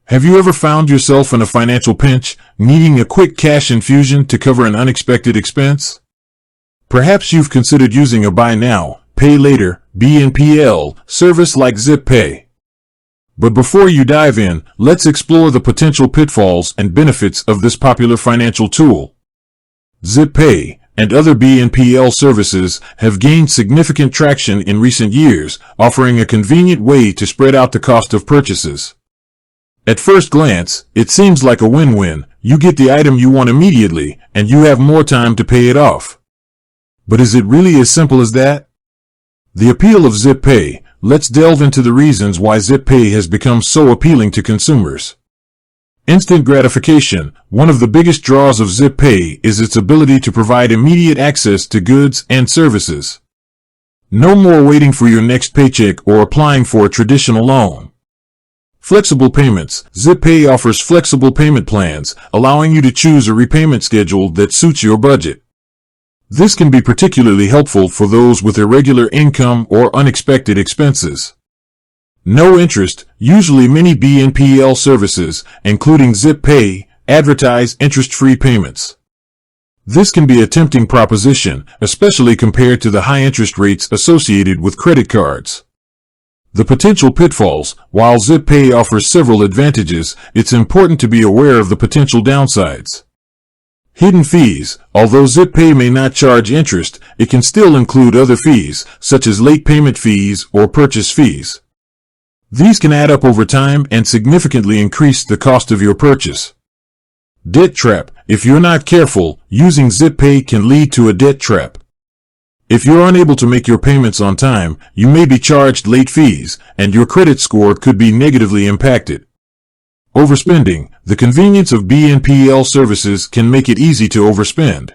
Have you ever found yourself in a financial pinch, needing a quick cash infusion to cover an unexpected expense? Perhaps you've considered using a buy now, pay later (BNPL) service like Zippay. But before you dive in, let's explore the potential pitfalls and benefits of this popular financial tool. Zippay and other BNPL services have gained significant traction in recent years, offering a convenient way to spread out the cost of purchases. At first glance, it seems like a win-win. You get the item you want immediately, and you have more time to pay it off. But is it really as simple as that? The appeal of Zippay. Let's delve into the reasons why Zippay has become so appealing to consumers. Instant gratification. One of the biggest draws of Zippay is its ability to provide immediate access to goods and services. No more waiting for your next paycheck or applying for a traditional loan. Flexible payments. Zippay offers flexible payment plans, allowing you to choose a repayment schedule that suits your budget. This can be particularly helpful for those with irregular income or unexpected expenses. No interest. Usually many BNPL services, including Zippay, advertise interest-free payments. This can be a tempting proposition, especially compared to the high interest rates associated with credit cards. The potential pitfalls. While Zippay offers several advantages, it's important to be aware of the potential downsides. Hidden fees. Although Zippay may not charge interest, it can still include other fees, such as late payment fees or purchase fees. These can add up over time and significantly increase the cost of your purchase. Debt trap. If you're not careful, using Zippay can lead to a debt trap. If you're unable to make your payments on time, you may be charged late fees, and your credit score could be negatively impacted. Overspending. The convenience of BNPL services can make it easy to overspend.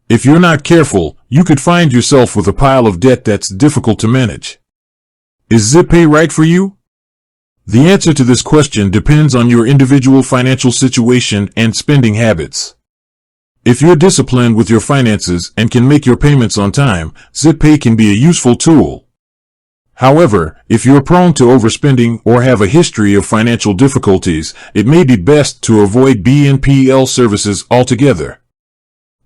If you're not careful, you could find yourself with a pile of debt that's difficult to manage. Is Zippay right for you? The answer to this question depends on your individual financial situation and spending habits. If you're disciplined with your finances and can make your payments on time, Zippay can be a useful tool. However, if you're prone to overspending or have a history of financial difficulties, it may be best to avoid BNPL services altogether.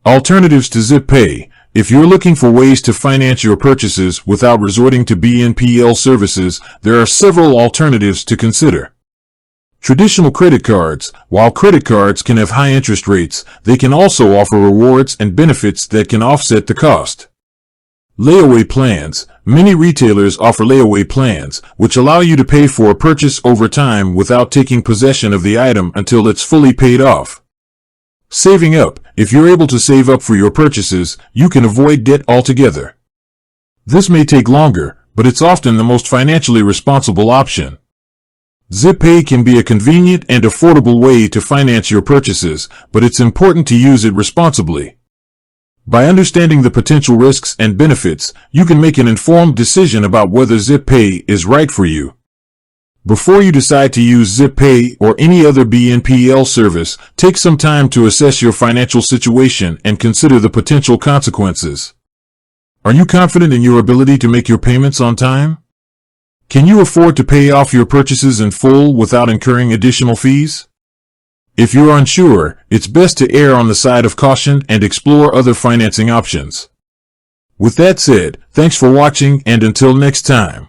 Alternatives to Zippay. If you're looking for ways to finance your purchases without resorting to BNPL services, there are several alternatives to consider. Traditional credit cards. While credit cards can have high interest rates, they can also offer rewards and benefits that can offset the cost. Layaway plans. Many retailers offer layaway plans, which allow you to pay for a purchase over time without taking possession of the item until it's fully paid off. Saving up. If you're able to save up for your purchases, you can avoid debt altogether. This may take longer, but it's often the most financially responsible option. Zippay can be a convenient and affordable way to finance your purchases, but it's important to use it responsibly. By understanding the potential risks and benefits, you can make an informed decision about whether Zippay is right for you. Before you decide to use Zippay or any other BNPL service, take some time to assess your financial situation and consider the potential consequences. Are you confident in your ability to make your payments on time? Can you afford to pay off your purchases in full without incurring additional fees? If you're unsure, it's best to err on the side of caution and explore other financing options. With that said, thanks for watching, and until next time.